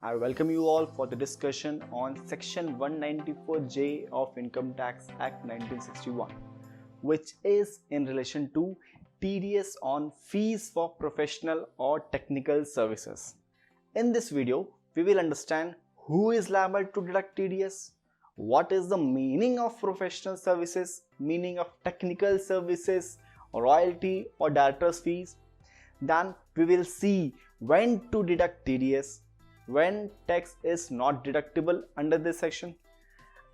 I welcome you all for the discussion on Section 194J of Income Tax Act 1961, which is in relation to TDS on fees for professional or technical services. In this video, we will understand who is liable to deduct TDS, what is the meaning of professional services, meaning of technical services, royalty or director's fees. Then we will see when to deduct TDS, when tax is not deductible under this section,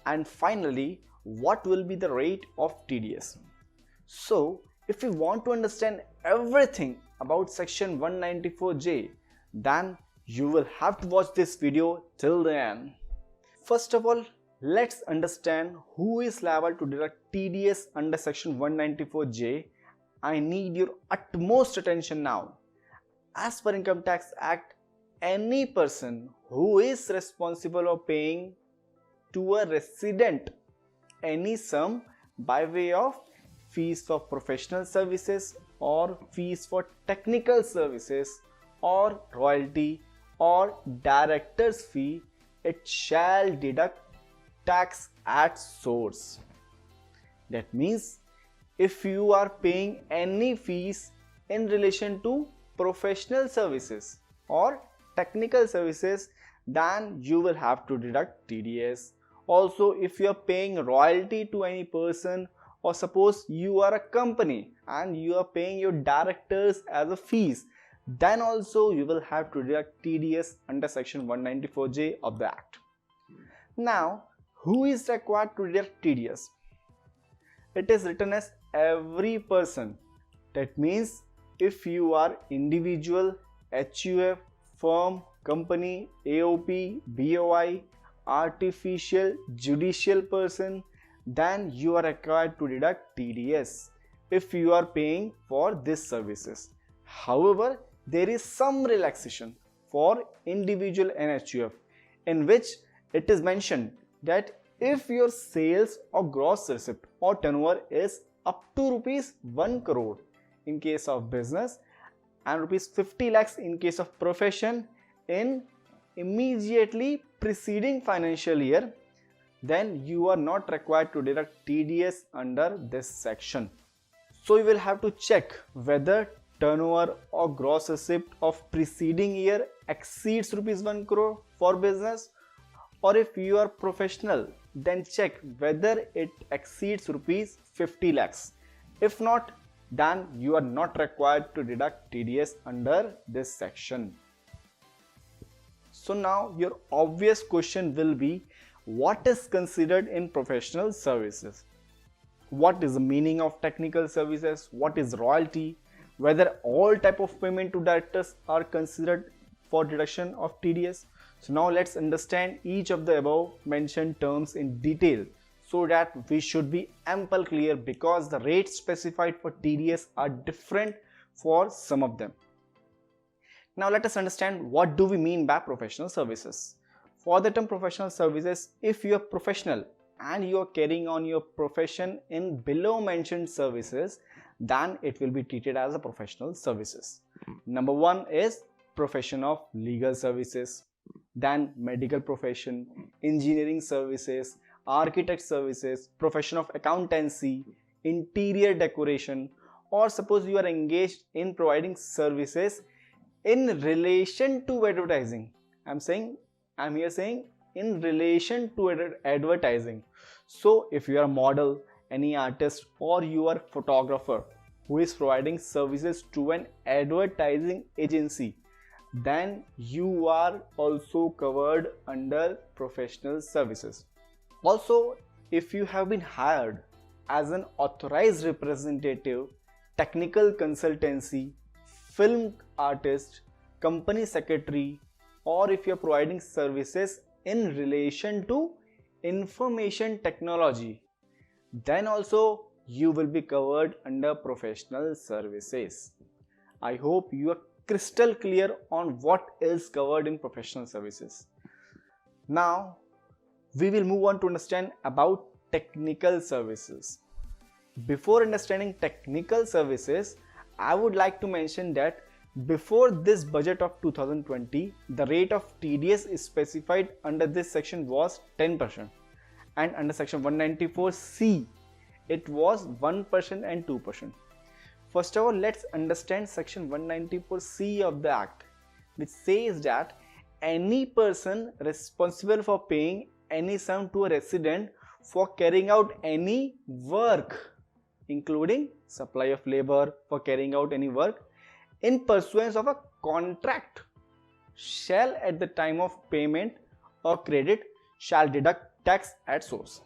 and finally what will be the rate of TDS. So if you want to understand everything about section 194J, then you will have to watch this video till the end. First of all, let's understand who is liable to deduct TDS under section 194J. I need your utmost attention now. As per Income Tax Act, any person who is responsible for paying to a resident any sum by way of fees for professional services or fees for technical services or royalty or director's fee, it shall deduct tax at source. That means if you are paying any fees in relation to professional services or technical services, then you will have to deduct TDS. Also, if you are paying royalty to any person, or suppose you are a company and you are paying your directors as a fees, then also you will have to deduct TDS under section 194J of the Act. Now, who is required to deduct TDS? It is written as every person. That means if you are individual, HUF, firm, company, AOP, BOI, artificial, judicial person, then you are required to deduct TDS if you are paying for these services. However, there is some relaxation for individual and HUF, in which it is mentioned that if your sales or gross receipt or turnover is up to rupees 1 crore in case of business and rupees 50 lakhs in case of profession in immediately preceding financial year, then you are not required to deduct TDS under this section. So you will have to check whether turnover or gross receipt of preceding year exceeds rupees 1 crore for business, or if you are professional, then check whether it exceeds rupees 50 lakhs. If not, then you are not required to deduct TDS under this section. So now your obvious question will be, what is considered in professional services? What is the meaning of technical services? What is royalty? Whether all type of payment to directors are considered for deduction of TDS? So now let's understand each of the above mentioned terms in detail, so that we should be ample clear, because the rates specified for TDS are different for some of them. Now let us understand what do we mean by professional services. For the term professional services, if you are professional and you are carrying on your profession in below mentioned services, then it will be treated as a professional services. Number one is profession of legal services, then medical profession, engineering services, architect services, profession of accountancy, interior decoration, or suppose you are engaged in providing services in relation to advertising. I'm here saying in relation to advertising. So if you are a model, any artist, or you are a photographer who is providing services to an advertising agency, then you are also covered under professional services. Also, if you have been hired as an authorized representative, technical consultancy, film artist, company secretary, or if you are providing services in relation to information technology, then also you will be covered under professional services. I hope you are crystal clear on what is covered in professional services. Now we will move on to understand about technical services. Before understanding technical services, I would like to mention that Before this budget of 2020, the rate of TDS specified under this section was 10%, and under section 194C it was 1% and 2%. First of all, let's understand section 194C of the Act, which says that any person responsible for paying any sum to a resident for carrying out any work, including supply of labor for carrying out any work, in pursuance of a contract, shall at the time of payment or credit shall deduct tax at source.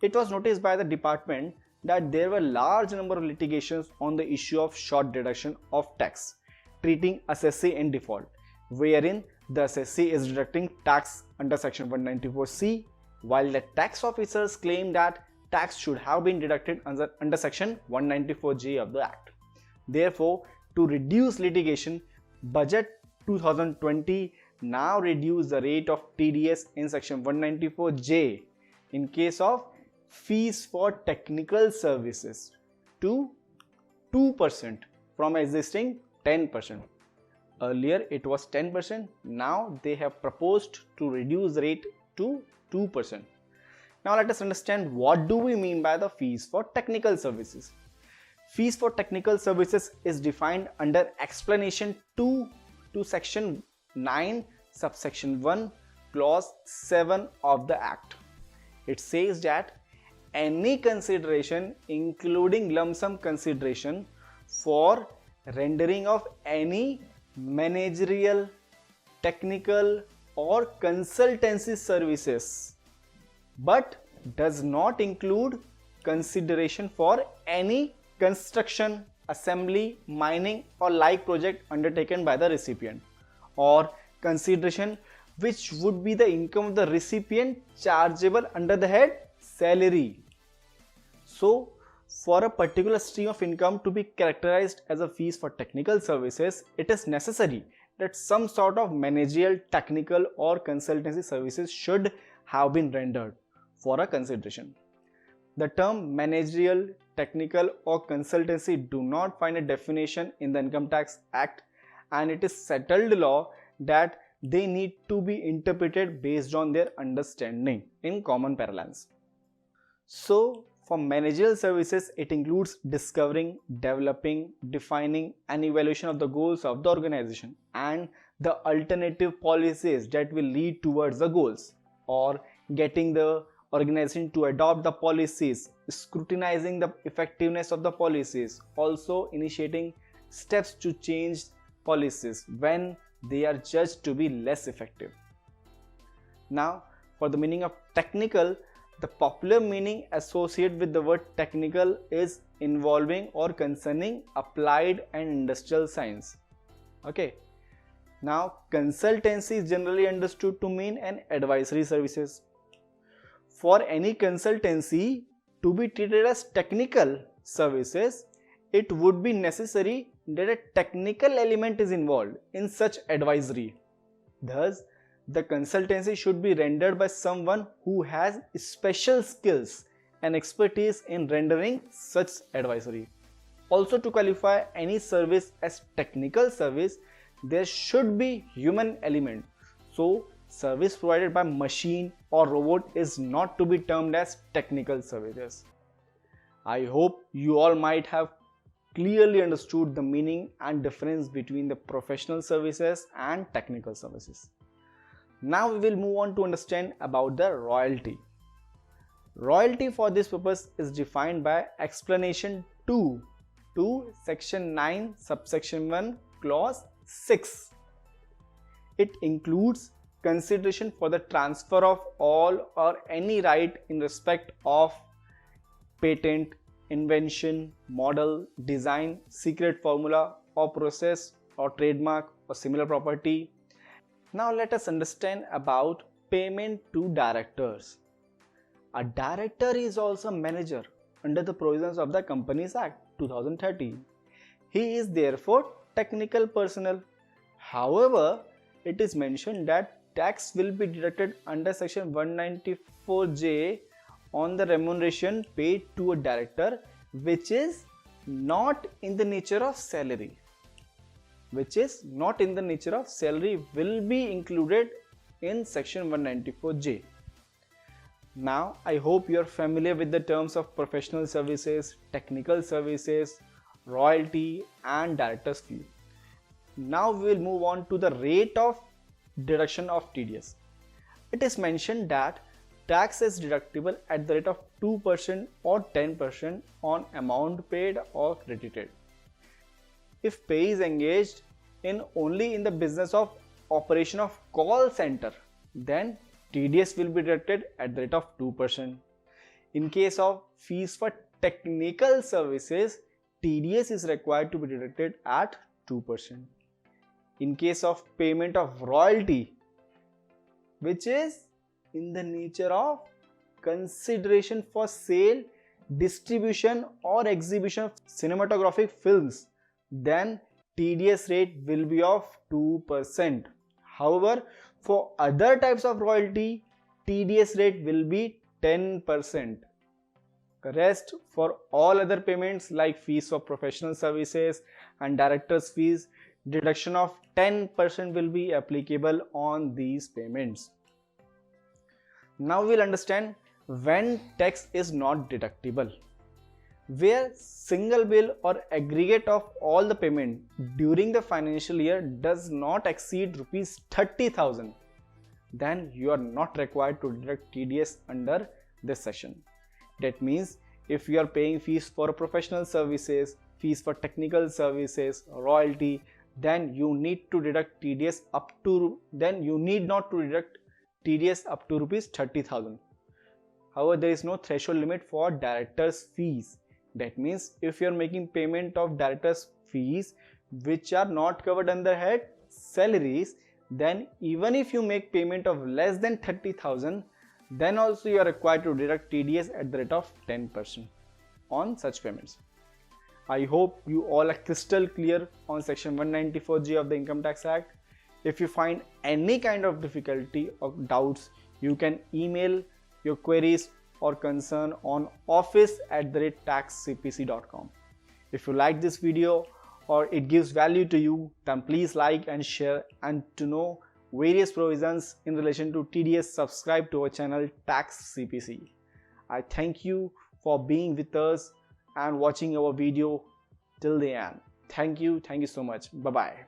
It was noticed by the department that there were large number of litigations on the issue of short deduction of tax, treating assessee in default, wherein the assessee is deducting tax under section 194C, while the tax officers claim that tax should have been deducted under section 194J of the Act. Therefore, to reduce litigation, Budget 2020 now reduced the rate of TDS in section 194J in case of fees for technical services to 2% from existing 10%. Earlier it was 10%, now they have proposed to reduce the rate to 2%. Now let us understand what do we mean by the fees for technical services. Fees for technical services is defined under explanation 2 to section 9 subsection 1 clause 7 of the Act. It says that any consideration, including lump sum consideration, for rendering of any managerial, technical or consultancy services, but does not include consideration for any construction, assembly, mining or like project undertaken by the recipient, or consideration which would be the income of the recipient chargeable under the head salary. So, for a particular stream of income to be characterized as a fees for technical services, it is necessary that some sort of managerial, technical or consultancy services should have been rendered for a consideration. The term managerial, technical or consultancy do not find a definition in the Income Tax Act, and it is settled law that they need to be interpreted based on their understanding in common parlance. So, for managerial services, it includes discovering, developing, defining and evaluation of the goals of the organization and the alternative policies that will lead towards the goals, or getting the organization to adopt the policies, scrutinizing the effectiveness of the policies, also initiating steps to change policies when they are judged to be less effective. Now, for the meaning of technical, the popular meaning associated with the word technical is involving or concerning applied and industrial science. Okay. Now, consultancy is generally understood to mean an advisory services. For any consultancy to be treated as technical services, it would be necessary that a technical element is involved in such advisory. Thus, the consultancy should be rendered by someone who has special skills and expertise in rendering such advisory. Also, to qualify any service as technical service, there should be human element. So, service provided by machine or robot is not to be termed as technical services. I hope you all might have clearly understood the meaning and difference between the professional services and technical services. Now we will move on to understand about the royalty. Royalty for this purpose is defined by explanation 2 to section 9 subsection 1 clause 6. It includes consideration for the transfer of all or any right in respect of patent, invention, model, design, secret formula or process or trademark or similar property. Now let us understand about payment to directors. A director is also a manager under the provisions of the Companies Act 2013. He is therefore technical personnel. However, it is mentioned that tax will be deducted under section 194J on the remuneration paid to a director which is not in the nature of salary. which is not in the nature of salary, will be included in section 194J. Now, I hope you are familiar with the terms of professional services, technical services, royalty and director's fee. Now we will move on to the rate of deduction of TDS. It is mentioned that tax is deductible at the rate of 2% or 10% on amount paid or credited. If pay is engaged in only in the business of operation of call center, then TDS will be deducted at the rate of 2%. In case of fees for technical services, TDS is required to be deducted at 2%. In case of payment of royalty, which is in the nature of consideration for sale, distribution or exhibition of cinematographic films, then TDS rate will be of 2%. However, for other types of royalty, TDS rate will be 10%. Rest for all other payments like fees for professional services and director's fees, deduction of 10% will be applicable on these payments. Now we'll understand when tax is not deductible. Where single bill or aggregate of all the payment during the financial year does not exceed rupees 30,000, then you are not required to deduct TDS under this section. That means if you are paying fees for professional services, fees for technical services, royalty, then you need to deduct TDS up to, then you need not to deduct TDS up to rupees 30,000. However, there is no threshold limit for director's fees. That means if you are making payment of director's fees which are not covered under head salaries, then even if you make payment of less than 30,000, then also you are required to deduct TDS at the rate of 10% on such payments. I hope you all are crystal clear on section 194G of the Income Tax Act. If you find any kind of difficulty or doubts, you can email your queries or concern on office@taxcpc.com. If you like this video or it gives value to you, then please like and share, and to know various provisions in relation to TDS, subscribe to our channel Tax CPC. I thank you for being with us and watching our video till the end. Thank you so much. Bye bye.